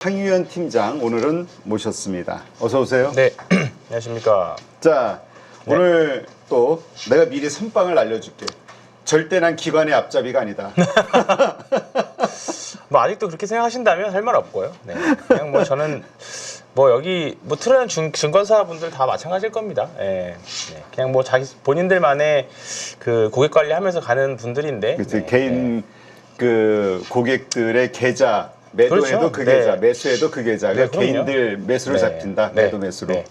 황유현 팀장 오늘은 모셨습니다. 어서 오세요. 네, 안녕하십니까. 자, 네. 오늘 또 내가 미리 선빵을 알려줄게. 절대 난 기관의 앞잡이가 아니다. 뭐 아직도 그렇게 생각하신다면 할 말 없고요. 네, 그냥 뭐 저는 뭐 여기 뭐 트레는 증권사 분들 다 마찬가지일 겁니다. 네, 그냥 뭐 자기 본인들만의 그 고객 관리하면서 가는 분들인데. 그치, 개인 그 고객들의 계좌 매도해도 그렇죠. 그 계좌, 네. 매수해도 그 계좌. 네, 그러니까 개인들 매수로 잡힌다. 매도 매수로. 네.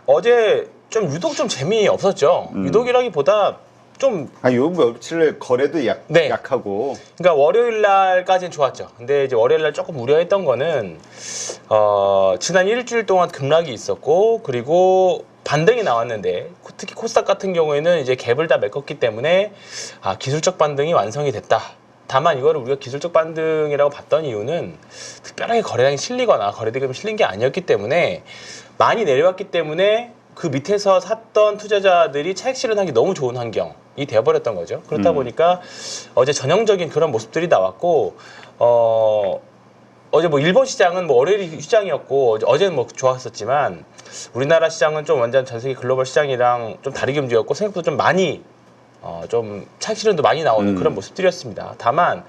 어제 좀 유독 좀 재미없었죠. 유독이라기보다 좀 요 며칠 거래도 네. 약하고. 그러니까 월요일 날까지는 좋았죠. 근데 이제 월요일 날 조금 우려했던 거는 지난 일주일 동안 급락이 있었고 그리고 반등이 나왔는데 특히 코스닥 같은 경우에는 이제 갭을 다 메꿨기 때문에 기술적 반등이 완성이 됐다. 다만 이거를 우리가 기술적 반등이라고 봤던 이유는 특별하게 거래량이 실리거나 거래대금이 실린 게 아니었기 때문에 많이 내려왔기 때문에 그 밑에서 샀던 투자자들이 차익 실현하기 너무 좋은 환경이 되어버렸던 거죠. 그렇다 보니까 어제 전형적인 그런 모습들이 나왔고 어제 뭐 일본 시장은 뭐 월요일이 휴장이었고 어제는 뭐 좋았었지만 우리나라 시장은 좀 완전 전 세계 글로벌 시장이랑 좀 다르게 움직였고 생각보다 좀 많이 좀 차익 실현도 많이 나오는 그런 모습들이었습니다. 다만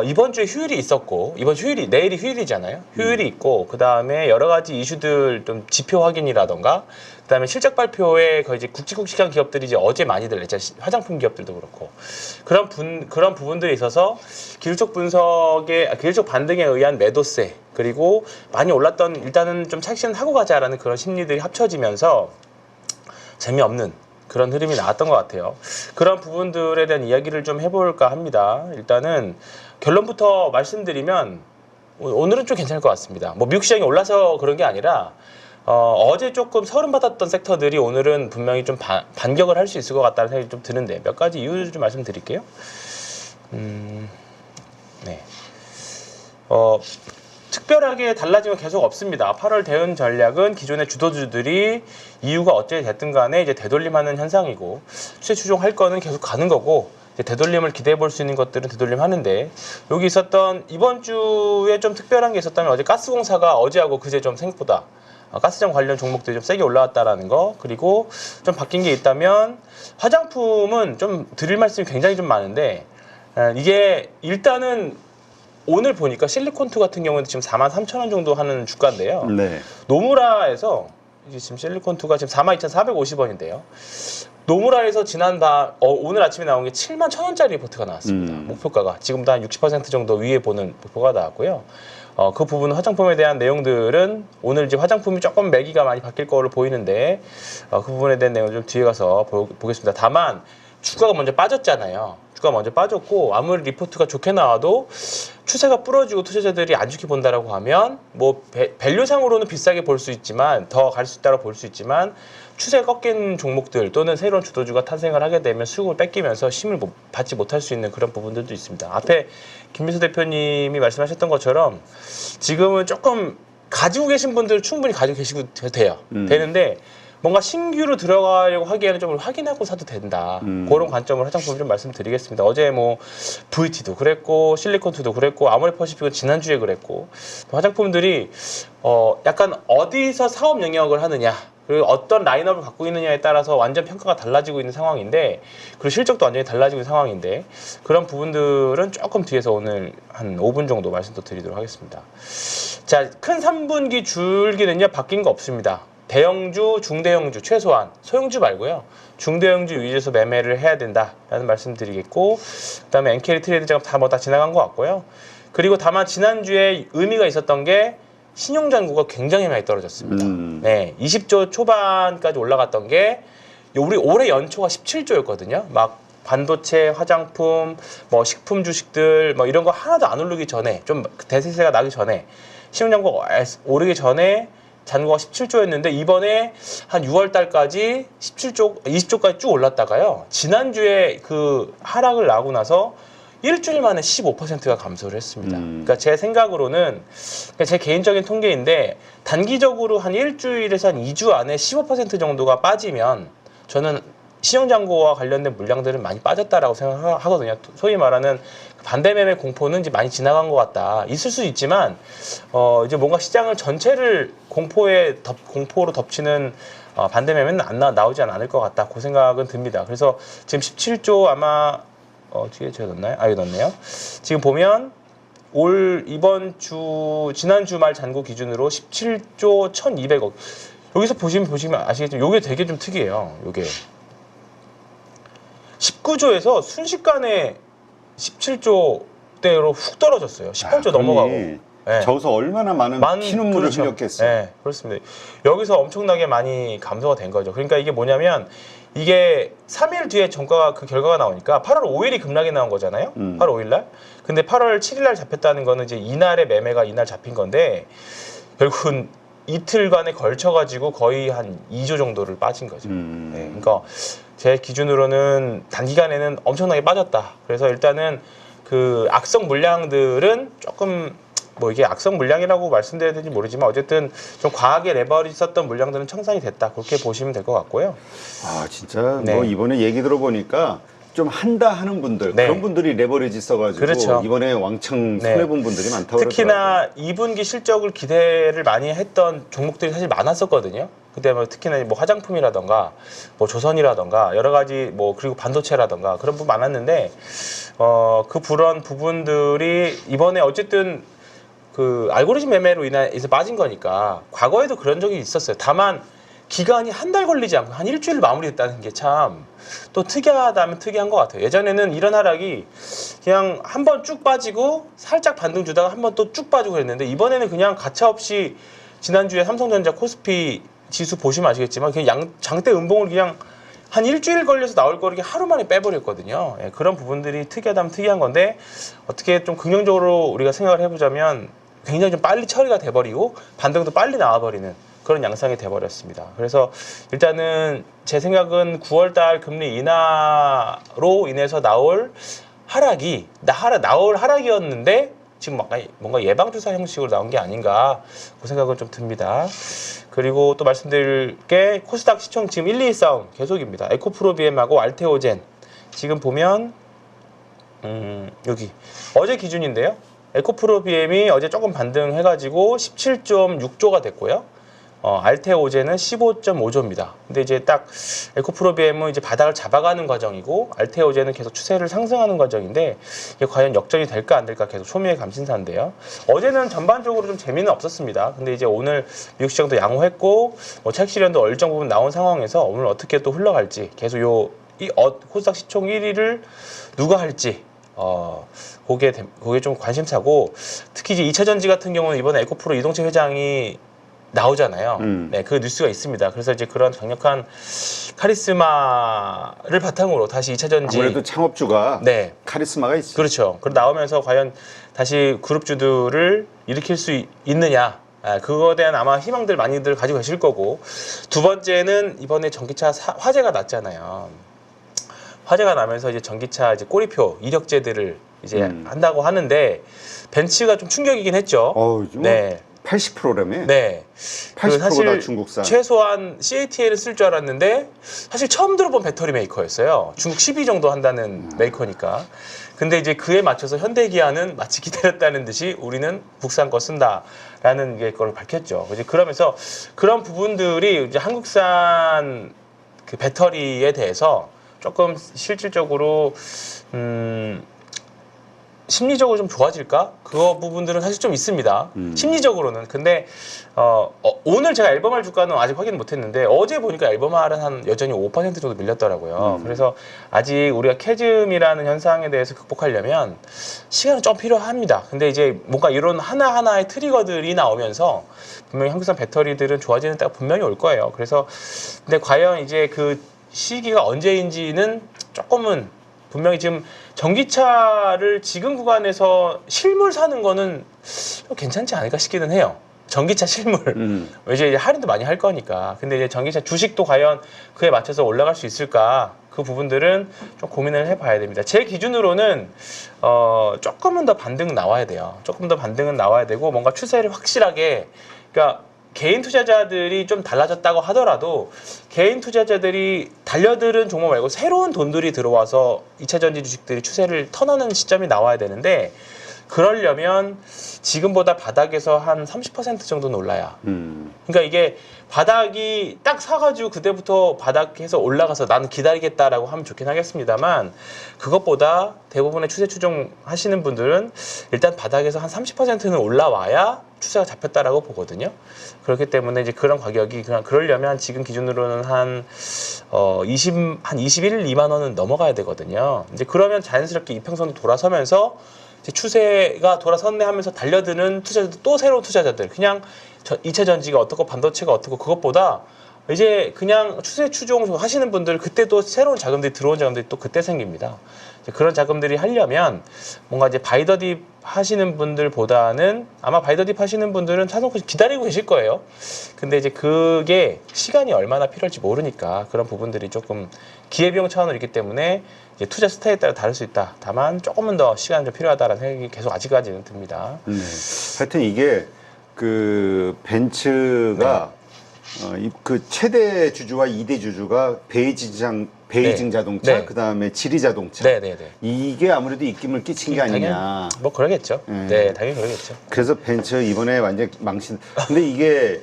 이번 주에 휴일이 있었고 이번 주 휴일이 내일이 휴일이잖아요. 휴일이 있고 그 다음에 여러 가지 이슈들 좀 지표 확인이라던가 그 다음에 실적 발표에 거의 이제 굵직굵직한 기업들이 이제 어제 많이들 냈죠. 화장품 기업들도 그렇고 그런 부분들에 있어서 기술적 분석의 기술적 반등에 의한 매도세 그리고 많이 올랐던 일단은 좀 차익 실현 하고 가자라는 그런 심리들이 합쳐지면서 재미없는 그런 흐름이 나왔던 것 같아요. 그런 부분들에 대한 이야기를 좀 해볼까 합니다. 일단은 결론부터 말씀드리면 오늘은 좀 괜찮을 것 같습니다. 뭐 미국 시장이 올라서 그런 게 아니라 어제 조금 서름받았던 섹터들이 오늘은 분명히 좀 반격을 할 수 있을 것 같다는 생각이 좀 드는데 몇 가지 이유를 좀 말씀드릴게요. 네. 특별하게 달라진 건 계속 없습니다. 8월 대응 전략은 기존의 주도주들이 이유가 어찌 됐든 간에 이제 되돌림하는 현상이고 추세 추종할 거는 계속 가는 거고 이제 되돌림을 기대해 볼 수 있는 것들은 되돌림 하는데 여기 있었던 이번 주에 좀 특별한 게 있었다면 어제 가스공사가 어제하고 그제 좀 생각보다 가스장 관련 종목들이 좀 세게 올라왔다라는 거 그리고 좀 바뀐 게 있다면 화장품은 좀 드릴 말씀이 굉장히 좀 많은데 이게 일단은 오늘 보니까 실리콘2 같은 경우는 지금 43,000원 정도 하는 주가인데요. 네. 노무라에서 이게 지금 실리콘2가 지금 42,450원인데요. 노무라에서 오늘 아침에 나온 게 71,000원짜리 리포트가 나왔습니다. 목표가가 지금도 한 60% 정도 위에 보는 목표가 나왔고요. 그 부분 화장품에 대한 내용들은 오늘 이제 화장품이 조금 매기가 많이 바뀔 거로 보이는데 그 부분에 대한 내용을 좀 뒤에 가서 보겠습니다. 다만 주가가 먼저 빠졌잖아요. 주가가 먼저 빠졌고 아무리 리포트가 좋게 나와도 추세가 부러지고 투자자들이 안 좋게 본다라고 하면 뭐 밸류상으로는 비싸게 볼 수 있지만 더 갈 수 있다고 볼 수 있지만 추세가 꺾인 종목들 또는 새로운 주도주가 탄생을 하게 되면 수급을 뺏기면서 힘을 받지 못할 수 있는 그런 부분들도 있습니다. 앞에 김민수 대표님이 말씀하셨던 것처럼 지금은 조금 가지고 계신 분들 충분히 가지고 계시고 돼요. 되는데 뭔가 신규로 들어가려고 하기에는 좀 확인하고 사도 된다. 그런 관점을 화장품 좀 말씀드리겠습니다. 어제 뭐 VT도 그랬고 실리콘2도 그랬고 아모레퍼시픽은 지난주에 그랬고 화장품들이 약간 어디서 사업 영역을 하느냐 그리고 어떤 라인업을 갖고 있느냐에 따라서 완전 평가가 달라지고 있는 상황인데 그리고 실적도 완전히 달라지고 있는 상황인데 그런 부분들은 조금 뒤에서 오늘 한 5분 정도 말씀도 드리도록 하겠습니다. 자, 큰 3분기 줄기는요 바뀐 거 없습니다. 대형주, 중대형주 최소한 소형주 말고요. 중대형주 위주에서 매매를 해야 된다라는 말씀드리겠고 그다음에 NK 트레이드가 다 지나간 것 같고요. 그리고 다만 지난주에 의미가 있었던 게 신용잔고가 굉장히 많이 떨어졌습니다. 네, 20조 초반까지 올라갔던 게 우리 올해 연초가 17조였거든요. 막 반도체, 화장품, 뭐 식품 주식들 뭐 이런 거 하나도 안 오르기 전에 좀 대세세가 나기 전에 신용잔고가 오르기 전에 잔고가 17조였는데 이번에 한 6월 달까지 20조까지 쭉 올랐다가요. 지난주에 그 하락을 나고 나서 일주일 만에 15%가 감소를 했습니다. 그러니까 제 생각으로는 제 개인적인 통계인데 단기적으로 한 일주일에서 한 2주 안에 15% 정도가 빠지면 저는 신용잔고와 관련된 물량들은 많이 빠졌다라고 생각하거든요. 소위 말하는 반대매매 공포는 이제 많이 지나간 것 같다. 있을 수 있지만 이제 뭔가 시장을 전체를 공포로 덮치는 반대매매는 나오지 않을 것 같다. 그 생각은 듭니다. 그래서 지금 17조 아마 뒤에 제가 넣나요? 여기 넣네요. 지금 보면 이번 주 지난 주말 잔고 기준으로 17조 1,200억. 여기서 보시면 아시겠지만 요게 되게 좀 특이해요. 요게 19조에서 순식간에 17조대로 훅 떨어졌어요. 18조 넘어가고. 네. 저기서 얼마나 많은 피눈물을 그렇죠. 흘렸겠어요. 네, 그렇습니다. 여기서 엄청나게 많이 감소가 된 거죠. 그러니까 이게 뭐냐면 이게 3일 뒤에 그 결과가 나오니까 8월 5일이 급락이 나온 거잖아요. 8월 5일 날. 근데 8월 7일 날 잡혔다는 거는 이제 이날의 매매가 이날 잡힌 건데 결국은 이틀간에 걸쳐가지고 거의 한 2조 정도를 빠진 거죠. 네, 그러니까 제 기준으로는 단기간에는 엄청나게 빠졌다. 그래서 일단은 그 악성 물량들은 조금 뭐 이게 악성 물량이라고 말씀드려야 될지 모르지만 어쨌든 좀 과하게 레버리지 썼던 물량들은 청산이 됐다. 그렇게 보시면 될 것 같고요. 아 진짜 네. 뭐 이번에 얘기 들어보니까 좀 한다 하는 분들 네. 그런 분들이 레버리지 써가지고 그렇죠. 이번에 왕창 네. 손해본 분들이 많다고 특히나 2분기 실적을 기대를 많이 했던 종목들이 사실 많았었거든요. 그때 뭐 특히나 뭐 화장품이라던가 뭐 조선이라던가 여러 가지 뭐 그리고 반도체라던가 그런 부분 많았는데 그런 부분들이 이번에 어쨌든 그 알고리즘 매매로 인해서 빠진 거니까 과거에도 그런 적이 있었어요. 다만 기간이 한 달 걸리지 않고 한 일주일 마무리됐다는 게 참 또 특이하다면 특이한 것 같아요. 예전에는 이런 하락이 그냥 한 번 쭉 빠지고 살짝 반등 주다가 한 번 또 쭉 빠지고 그랬는데 이번에는 그냥 가차없이 지난주에 삼성전자 코스피 지수 보시면 아시겠지만 그냥 장대 음봉을 그냥 한 일주일 걸려서 나올 거를 하루 만에 빼버렸거든요. 예, 그런 부분들이 특이하다면 특이한 건데 어떻게 좀 긍정적으로 우리가 생각을 해보자면 굉장히 좀 빨리 처리가 돼버리고 반등도 빨리 나와버리는 그런 양상이 돼버렸습니다. 그래서 일단은 제 생각은 9월달 금리 인하로 인해서 나올 하락이었는데 지금 뭔가 예방주사 형식으로 나온 게 아닌가 그 생각은 좀 듭니다. 그리고 또 말씀드릴 게 코스닥 시총 지금 1, 2위 싸움 계속입니다. 에코프로비엠하고 알테오젠 지금 보면 여기 어제 기준인데요. 에코프로비엠이 어제 조금 반등해가지고 17.6조가 됐고요. 알테오젠은 15.5조입니다. 근데 이제 딱 에코프로비엠은 이제 바닥을 잡아가는 과정이고 알테오젠은 계속 추세를 상승하는 과정인데 이게 과연 역전이 될까 안 될까 계속 초미의 감신사인데요. 어제는 전반적으로 좀 재미는 없었습니다. 근데 이제 오늘 미국 시장도 양호했고 뭐 차익 실현도 일정 부분 나온 상황에서 오늘 어떻게 또 흘러갈지 계속 코스닥 시총 1위를 누가 할지 그게 좀 관심사고 특히 이제 2차 전지 같은 경우는 이번에 에코프로 이동채 회장이 나오잖아요. 네, 그 뉴스가 있습니다. 그래서 이제 그런 강력한 카리스마를 바탕으로 다시 2차 전지 아무래도 창업주가 네. 카리스마가 있죠. 그렇죠. 그리고 나오면서 과연 다시 그룹주들을 일으킬 수 있느냐. 그거에 대한 아마 희망들 많이들 가지고 계실 거고 두 번째는 이번에 전기차 화재가 났잖아요. 화재가 나면서 이제 전기차 이제 꼬리표 이력제들을 이제 한다고 하는데 벤츠가 좀 충격이긴 했죠. 네. 80%라며? 네. 80%가 사실 중국산. 최소한 CATL을 쓸 줄 알았는데 사실 처음 들어본 배터리 메이커였어요. 중국 10위 정도 한다는 메이커니까. 근데 이제 그에 맞춰서 현대기아는 마치 기다렸다는 듯이 우리는 국산 거 쓴다라는 걸 밝혔죠. 이제 그러면서 그런 부분들이 이제 한국산 그 배터리에 대해서 조금 실질적으로 심리적으로 좀 좋아질까? 그 부분들은 사실 좀 있습니다. 심리적으로는. 근데 오늘 제가 앨범할 주가는 아직 확인 못했는데 어제 보니까 앨범알은 한 여전히 5% 정도 밀렸더라고요. 그래서 아직 우리가 캐즘이라는 현상에 대해서 극복하려면 시간은 좀 필요합니다. 근데 이제 뭔가 이런 하나하나의 트리거들이 나오면서 분명히 한국산 배터리들은 좋아지는 때가 분명히 올 거예요. 그래서 근데 과연 이제 그 시기가 언제인지는 조금은 분명히 지금 전기차를 지금 구간에서 실물 사는 거는 좀 괜찮지 않을까 싶기는 해요. 전기차 실물. 이제 할인도 많이 할 거니까. 근데 이제 전기차 주식도 과연 그에 맞춰서 올라갈 수 있을까? 그 부분들은 좀 고민을 해봐야 됩니다. 제 기준으로는 조금은 더 반등은 나와야 돼요. 조금 더 반등은 나와야 되고 뭔가 추세를 확실하게 그러니까 개인 투자자들이 좀 달라졌다고 하더라도 개인 투자자들이 달려드는 종목 말고 새로운 돈들이 들어와서 2차 전지 주식들이 추세를 턴하는 시점이 나와야 되는데 그러려면 지금보다 바닥에서 한 30% 정도는 올라야. 그러니까 이게 바닥이 딱 사가지고 그때부터 바닥에서 올라가서 나는 기다리겠다라고 하면 좋긴 하겠습니다만 그것보다 대부분의 추세 추종 하시는 분들은 일단 바닥에서 한 30%는 올라와야 추세가 잡혔다라고 보거든요. 그렇기 때문에 이제 그런 가격이 그냥 그러려면 지금 기준으로는 한 21, 2만 원은 넘어가야 되거든요. 이제 그러면 자연스럽게 이평선도 돌아서면서 이제 추세가 돌아섰네 하면서 달려드는 투자자들 또 새로운 투자자들 그냥 2차 전지가 어떻고 반도체가 어떻고 그것보다 이제 그냥 추세 추종 하시는 분들 그때 또 새로운 자금들이 들어온 자금들이 또 그때 생깁니다. 이제 그런 자금들이 하려면 뭔가 이제 바이더딥 하시는 분들보다는 아마 바이더딥 하시는 분들은 사놓고 기다리고 계실 거예요. 근데 이제 그게 시간이 얼마나 필요할지 모르니까 그런 부분들이 조금 기회비용 차원으로 있기 때문에 이제 투자 스타일에 따라 다를 수 있다. 다만 조금은 더 시간이 좀 필요하다라는 생각이 계속 아직까지는 듭니다. 네. 하여튼 이게 그 벤츠가 그 최대 주주와 2대 주주가 베이징 자동차, 네. 그다음에 지리 자동차. 네네네. 이게 아무래도 입김을 끼친 게 아니냐. 뭐 그러겠죠. 네, 당연히 그러겠죠. 그래서 벤츠 이번에 완전 망신. 근데 이게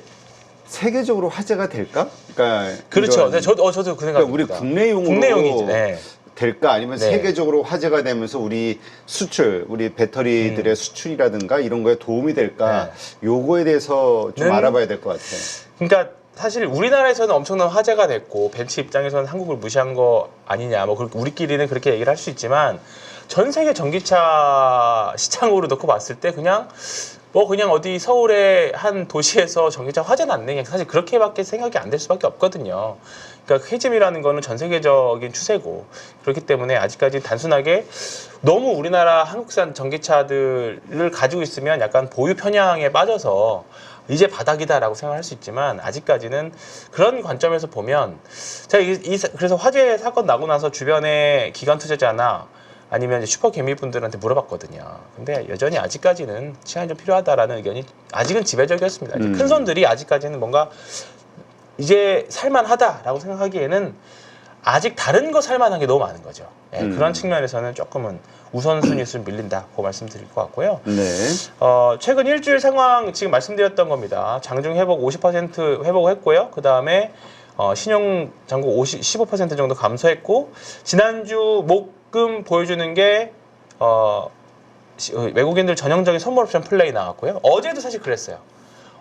세계적으로 화제가 될까? 그러니까 그렇죠. 이런- 네, 저도 그 생각입니다. 그러니까 우리 국내용으로 국내용이지. 네. 될까 아니면 네. 세계적으로 화제가 되면서 우리 수출, 우리 배터리들의 수출이라든가 이런 거에 도움이 될까? 요거에 대해서 좀 는- 알아봐야 될 것 같아. 그러니까 사실 우리나라에서는 엄청난 화제가 됐고 벤츠 입장에서는 한국을 무시한 거 아니냐 뭐 우리끼리는 그렇게 얘기를 할 수 있지만 전 세계 전기차 시장으로 놓고 봤을 때 그냥 어디 서울의 한 도시에서 전기차 화재 났네 사실 그렇게밖에 생각이 안 될 수밖에 없거든요. 그러니까 캐즘이라는 거는 전 세계적인 추세고 그렇기 때문에 아직까지 단순하게 너무 우리나라 한국산 전기차들을 가지고 있으면 약간 보유 편향에 빠져서 이제 바닥이다라고 생각할 수 있지만 아직까지는 그런 관점에서 보면 제가 그래서 화재 사건 나고 나서 주변에 기관 투자자나 아니면 이제 슈퍼 개미분들한테 물어봤거든요. 근데 여전히 아직까지는 시간이 좀 필요하다라는 의견이 아직은 지배적이었습니다. 이제 큰 손들이 아직까지는 뭔가 이제 살만하다라고 생각하기에는 아직 다른 거 살만한 게 너무 많은 거죠. 예, 그런 측면에서는 조금은 우선순위로 밀린다고 말씀드릴 것 같고요. 네. 최근 일주일 상황 지금 말씀드렸던 겁니다. 장중 회복 50% 회복했고요. 그 다음에 신용 잔고 15% 정도 감소했고 지난주 목금 보여주는 게 외국인들 전형적인 선물 옵션 플레이 나왔고요. 어제도 사실 그랬어요.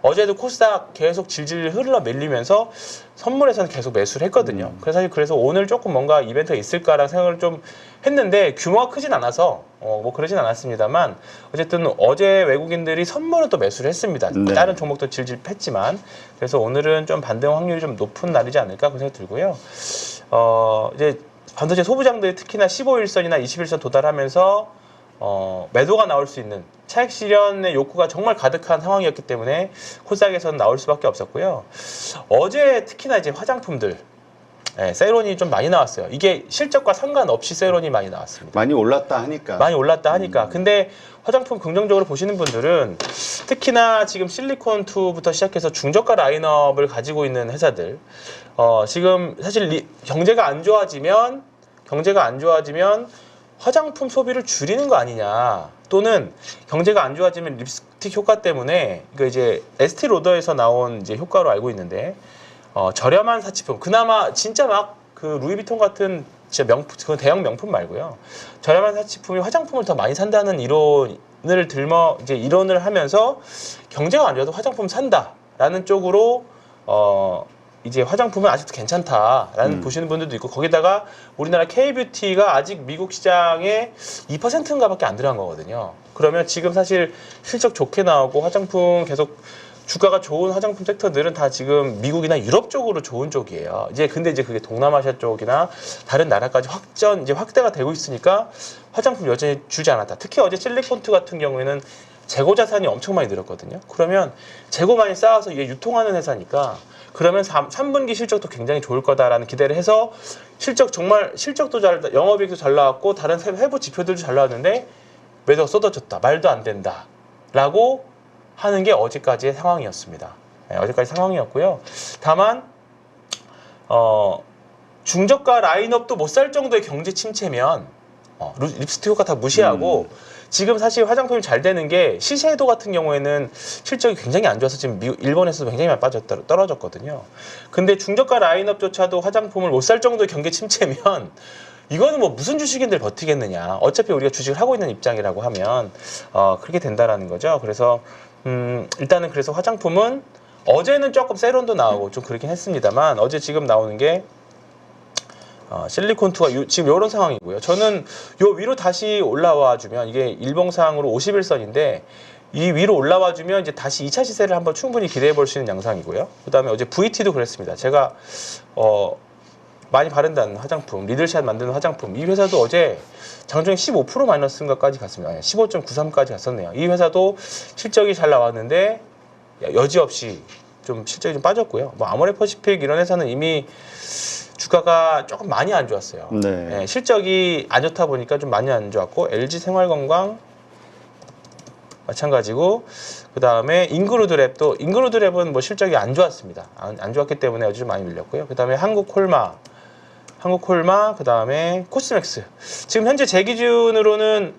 어제도 코스닥 계속 질질 흘러 밀리면서 선물에서는 계속 매수를 했거든요. 그래서 오늘 조금 뭔가 이벤트가 있을까라는 생각을 좀 했는데 규모가 크진 않아서 뭐 그러진 않았습니다만 어쨌든 어제 외국인들이 선물은 또 매수를 했습니다. 네. 다른 종목도 질질 팼지만 그래서 오늘은 좀 반등 확률이 좀 높은 날이지 않을까 그런 생각이 들고요. 이제 반도체 소부장들이 특히나 15일선이나 21일선 도달하면서 매도가 나올 수 있는 차익 실현의 욕구가 정말 가득한 상황이었기 때문에 코스닥에서는 나올 수밖에 없었고요. 어제 특히나 이제 화장품들 세론이 좀 많이 나왔어요. 이게 실적과 상관없이 세론이 많이 나왔습니다. 많이 올랐다 하니까. 많이 올랐다 하니까. 근데 화장품 긍정적으로 보시는 분들은 특히나 지금 실리콘2부터 시작해서 중저가 라인업을 가지고 있는 회사들 지금 사실 경제가 안 좋아지면 화장품 소비를 줄이는 거 아니냐 또는 경제가 안 좋아지면 립스틱 효과 때문에 그 이제 에스티로더에서 나온 이제 효과로 알고 있는데 저렴한 사치품 그나마 진짜 막 그 루이비통 같은 진짜 명품 그 대형 명품 말고요 저렴한 사치품이 화장품을 더 많이 산다는 이론을 하면서 경제가 안 좋아도 화장품 산다라는 쪽으로 이제 화장품은 아직도 괜찮다라는 보시는 분들도 있고 거기다가 우리나라 K뷰티가 아직 미국 시장에 2%인가밖에 안 들어간 거거든요. 그러면 지금 사실 실적 좋게 나오고 화장품 계속 주가가 좋은 화장품 섹터들은 다 지금 미국이나 유럽 쪽으로 좋은 쪽이에요. 근데 그게 동남아시아 쪽이나 다른 나라까지 확대가 되고 있으니까 화장품 여전히 줄지 않았다. 특히 어제 실리콘2 같은 경우에는 재고 자산이 엄청 많이 늘었거든요. 그러면 재고 많이 쌓아서 이게 유통하는 회사니까 그러면 3분기 실적도 굉장히 좋을 거다라는 기대를 해서 실적도 영업이익도 잘 나왔고 다른 세부 지표들도 잘 나왔는데 매도가 쏟아졌다. 말도 안 된다. 라고 하는 게 어제까지의 상황이었습니다. 어제까지 상황이었고요. 다만 중저가 라인업도 못 살 정도의 경제 침체면 립스틱 효과 다 무시하고 지금 사실 화장품이 잘 되는 게 시세도 같은 경우에는 실적이 굉장히 안 좋아서 지금 일본에서도 굉장히 많이 떨어졌거든요. 근데 중저가 라인업조차도 화장품을 못 살 정도의 경기 침체면 이거는 뭐 무슨 주식인들 버티겠느냐. 어차피 우리가 주식을 하고 있는 입장이라고 하면 그렇게 된다라는 거죠. 그래서 일단은 그래서 화장품은 어제는 조금 세론도 나오고 좀 그렇긴 했습니다만 어제 지금 나오는 게 실리콘2가 지금 이런 상황이고요. 저는 요 위로 다시 올라와 주면 이게 일봉상으로 51선인데 이 위로 올라와 주면 이제 다시 2차 시세를 한번 충분히 기대해 볼 수 있는 양상이고요. 그다음에 어제 VT도 그랬습니다. 제가 많이 바른다는 화장품, 리들샷 만드는 화장품 이 회사도 어제 장중에 15% 마이너스인가까지 갔습니다. 15.93까지 갔었네요. 이 회사도 실적이 잘 나왔는데 여지없이 좀 실적이 좀 빠졌고요. 뭐 아모레퍼시픽 이런 회사는 이미 주가가 조금 많이 안 좋았어요. 네. 실적이 안 좋다 보니까 좀 많이 안 좋았고 LG생활건강 마찬가지고 그 다음에 인그루드랩은 뭐 실적이 안 좋았습니다. 안 좋았기 때문에 어제 좀 많이 밀렸고요. 그 다음에 한국콜마 그 다음에 코스맥스. 지금 현재 제 기준으로는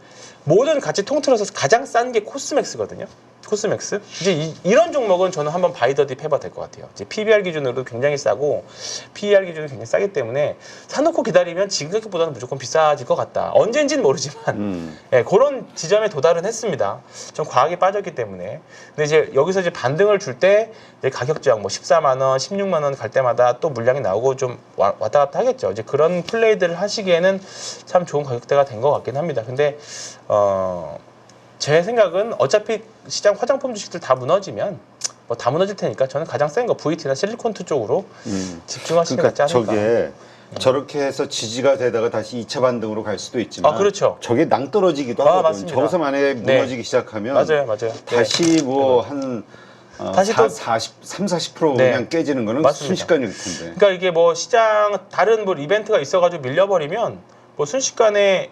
모든 가치 통틀어서 가장 싼 게 코스맥스거든요. 코스맥스. 이제 이런 종목은 저는 한번 바이더딥 해봐도 될 것 같아요. 이제 PBR 기준으로도 굉장히 싸고 PER 기준으로 굉장히 싸기 때문에 사놓고 기다리면 지금 가격보다는 무조건 비싸질 것 같다. 언젠지는 모르지만 그런 지점에 도달은 했습니다. 좀 과하게 빠졌기 때문에. 근데 이제 여기서 이제 반등을 줄 때 가격 저항 뭐 14만 원, 16만 원 갈 때마다 또 물량이 나오고 좀 왔다 갔다 하겠죠. 이제 그런 플레이들을 하시기에는 참 좋은 가격대가 된 것 같긴 합니다. 근데 제 생각은 어차피 시장 화장품 주식들 다 무너지면 뭐 다 무너질 테니까 저는 가장 센 거 VT나 실리콘2 쪽으로 집중하시는 게 낫지 않을까. 저게 저렇게 해서 지지가 되다가 다시 2차 반등으로 갈 수도 있지만 그렇죠. 저게 낭떨어지기도 하거든요. 맞습니다. 저기서 만약에 무너지기 시작하면 맞아요. 다시 뭐 한 다시 또 40% 네. 그냥 깨지는 거는 맞습니다. 순식간일 텐데. 그러니까 이게 뭐 시장 다른 뭐 이벤트가 있어가지고 밀려버리면 뭐 순식간에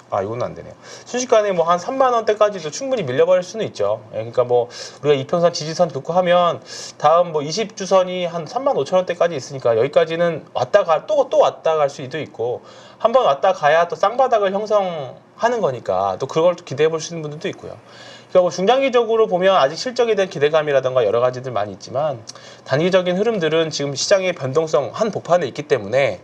이건 안 되네요. 순식간에 뭐 한 3만 원대까지도 충분히 밀려버릴 수는 있죠. 그러니까 뭐 우리가 이평선 지지선 긋고 하면 다음 뭐 20주선이 한 3만 5천 원대까지 있으니까 여기까지는 또 왔다 갈 수도 있고 한 번 왔다 가야 또 쌍바닥을 형성하는 거니까 또 그걸 또 기대해 볼 수 있는 분들도 있고요. 그러니까 뭐 중장기적으로 보면 아직 실적에 대한 기대감이라던가 여러 가지들 많이 있지만 단기적인 흐름들은 지금 시장의 변동성 한 복판에 있기 때문에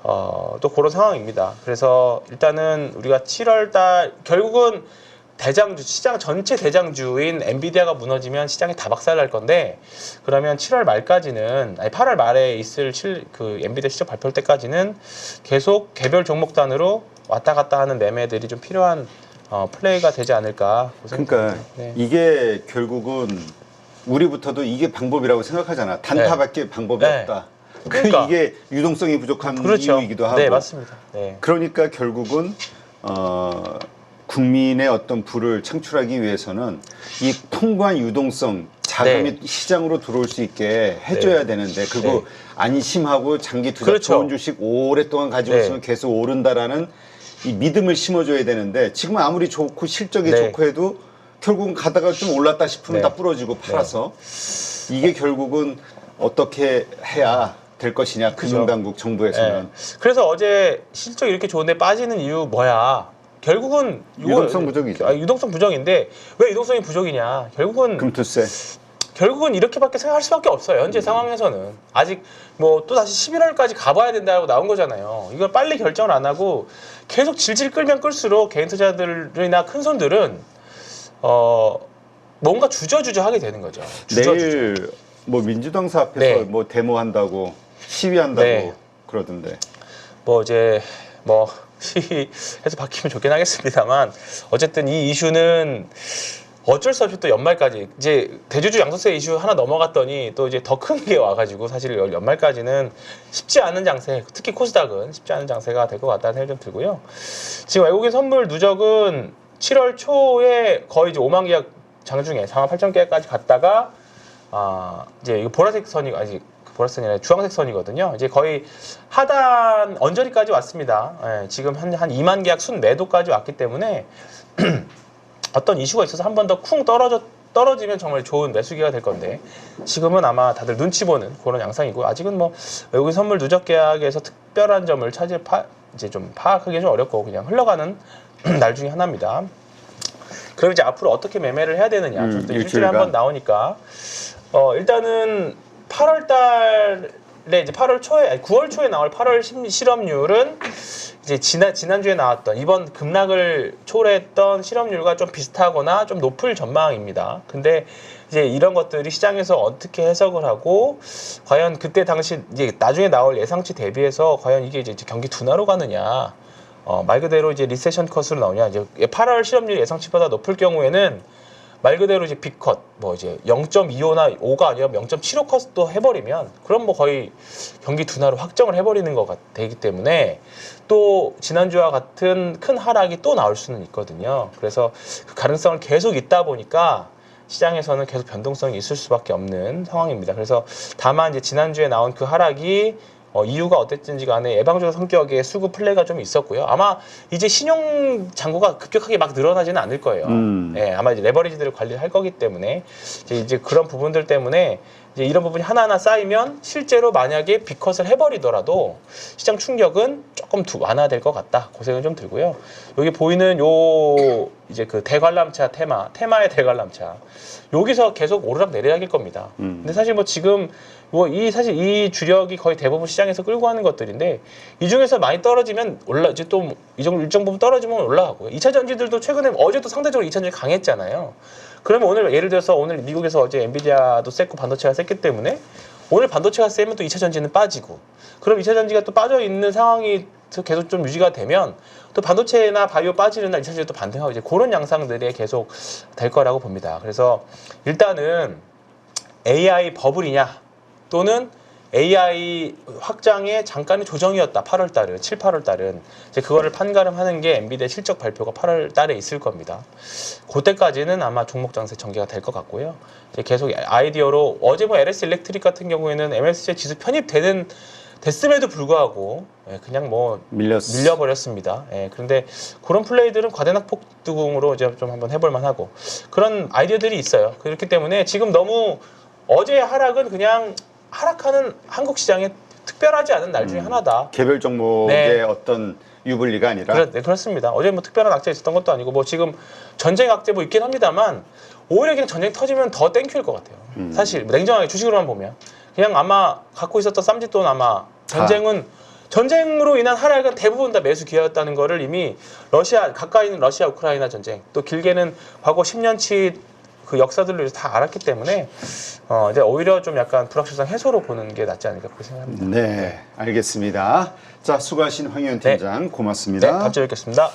또 그런 상황입니다. 그래서 일단은 우리가 7월달 결국은 시장 전체 대장주인 엔비디아가 무너지면 시장이 다 박살날 건데 그러면 7월 말까지는 8월 말에 있을 그 엔비디아 실적 발표할 때까지는 계속 개별 종목 단으로 왔다 갔다 하는 매매들이 좀 필요한 플레이가 되지 않을까. 그러니까 이게 결국은 우리부터도 이게 방법이라고 생각하잖아. 단타밖에 방법이 없다. 그러니까 이게 유동성이 부족한 이유이기도 하고. 네, 맞습니다. 그러니까 결국은 국민의 어떤 부를 창출하기 위해서는 이 풍부한 유동성, 자금이 시장으로 들어올 수 있게 해줘야 되는데 그거 안심하고 장기 투자 좋은 주식 오랫동안 가지고 있으면 계속 오른다라는 이 믿음을 심어줘야 되는데 지금은 아무리 좋고 실적이 좋고 해도 결국은 가다가 좀 올랐다 싶으면 다 부러지고 팔아서 이게 결국은 어떻게 해야 될 것이냐 금융당국 정부에서는. 그래서 어제 실적 이렇게 좋은데 빠지는 이유 뭐야? 결국은 유동성 부족이죠. 유동성 부족인데 왜 유동성이 부족이냐? 금투세. 결국은 이렇게밖에 생각할 수밖에 없어요. 현재 상황에서는 아직 뭐 또 다시 11월까지 가봐야 된다고 나온 거잖아요. 이걸 빨리 결정을 안 하고 계속 질질 끌면 끌수록 개인 투자들이나 큰 손들은 뭔가 주저주저 하게 되는 거죠. 내일 뭐 민주당사 앞에서 뭐 데모한다고 시위한다고 그러던데. 뭐 이제 뭐 시위해서 바뀌면 좋긴 하겠습니다만 어쨌든 이 이슈는 어쩔 수 없이 또 연말까지 이제 대주주 양도세 이슈 하나 넘어갔더니 또 이제 더 큰 게 와가지고 사실 연말까지는 쉽지 않은 장세, 특히 코스닥은 쉽지 않은 장세가 될 것 같다는 생각이 좀 들고요. 지금 외국인 선물 누적은 7월 초에 거의 이제 5만 계약 장중에 4만 8천 계약까지 갔다가 이제 이거 보라색 선이 보라색 선이 아니라 주황색 선이거든요. 이제 거의 하단 언저리까지 왔습니다. 지금 한 2만 계약 순 매도까지 왔기 때문에 어떤 이슈가 있어서 한 번 더 쿵 떨어졌던 떨어지면 정말 좋은 매수기가 될 건데 지금은 아마 다들 눈치 보는 그런 양상이고 아직은 뭐 외국인 선물 누적 계약에서 특별한 점을 이제 좀 파악하기 좀 어렵고 그냥 흘러가는 날 중에 하나입니다. 그럼 이제 앞으로 어떻게 매매를 해야 되느냐? 일주일에 한 번 나오니까 일단은 8월 달에 이제 9월 초에 나올 8월 실업률은 이제 지난주에 나왔던 이번 급락을 초래했던 실업률과 좀 비슷하거나 좀 높을 전망입니다. 근데 이제 이런 것들이 시장에서 어떻게 해석을 하고 과연 그때 당시 이제 나중에 나올 예상치 대비해서 과연 이게 이제 경기 둔화로 가느냐 말 그대로 이제 리세션 컷으로 나오냐 이제 8월 실업률 예상치보다 높을 경우에는 말 그대로 이제 빅컷 뭐 이제 0.25나 5가 아니라 0.75 컷도 해버리면 그럼 뭐 거의 경기 둔화로 확정을 해버리는 것 되기 때문에 또 지난주와 같은 큰 하락이 또 나올 수는 있거든요. 그래서 그 가능성은 계속 있다 보니까 시장에서는 계속 변동성이 있을 수밖에 없는 상황입니다. 그래서 다만 이제 지난주에 나온 그 하락이 이유가 어땠든지 간에 예방주사 성격의 수급 플레이가 좀 있었고요. 아마 이제 신용 잔고가 급격하게 막 늘어나지는 않을 거예요. 예, 아마 이제 레버리지들을 관리할 거기 때문에 이제 그런 부분들 때문에 이제 이런 부분이 하나하나 쌓이면 실제로 만약에 빅컷을 해버리더라도 시장 충격은 조금 완화될 것 같다. 고생은 좀 들고요. 여기 보이는 요 이제 그 대관람차 테마의 대관람차 여기서 계속 오르락 내리락일 겁니다. 근데 사실 뭐 지금 사실 이 주력이 거의 대부분 시장에서 끌고 가는 것들인데 이 중에서 많이 떨어지면 이제 또 일정 부분 떨어지면 올라가고요. 2차 전지들도 최근에 어제도 상대적으로 2차 전지 강했잖아요. 그러면 오늘 예를 들어서 오늘 미국에서 어제 엔비디아도 셌고 반도체가 셌기 때문에 오늘 반도체가 세면 또 2차 전지는 빠지고 그럼 2차 전지가 또 빠져 있는 상황이 계속 좀 유지가 되면 또 반도체나 바이오 빠지는 날 2차 전지 또 반등하고 이제 그런 양상들이 계속 될 거라고 봅니다. 그래서 일단은 AI 버블이냐 또는 AI 확장의 잠깐의 조정이었다. 8월 달은 7, 8월 달은 이제 그거를 판가름하는 게 엔비디아 실적 발표가 8월 달에 있을 겁니다. 그때까지는 아마 종목 장세 전개가 될 것 같고요. 이제 계속 아이디어로 어제 뭐 LS 일렉트릭 같은 경우에는 MSCI 지수 됐음에도 불구하고 그냥 뭐 밀려버렸습니다. 그런데 그런 플레이들은 과대낙폭등으로 이제 좀 한번 해볼 만하고 그런 아이디어들이 있어요. 그렇기 때문에 지금 너무 어제의 하락은 그냥 하락하는 한국 시장에 특별하지 않은 날 중에 하나다. 개별 종목의 어떤 유불리가 아니라 그렇습니다. 어제 뭐 특별한 악재 있었던 것도 아니고 뭐 지금 전쟁 악재 뭐 있긴 합니다만 오히려 그냥 전쟁 터지면 더 땡큐일 것 같아요. 사실 냉정하게 주식으로만 보면 그냥 아마 갖고 있었던 쌈짓돈 아마 전쟁으로 인한 하락은 대부분 다 매수 기회였다는 거를 이미 가까이 있는 러시아 우크라이나 전쟁 또 길게는 과거 10년치 그 역사들로 다 알았기 때문에 이제 오히려 좀 약간 불확실성 해소로 보는 게 낫지 않을까 그렇게 생각합니다. 네, 알겠습니다. 자, 수고하신 황희연 팀장 고맙습니다. 네, 다음 주에 뵙겠습니다.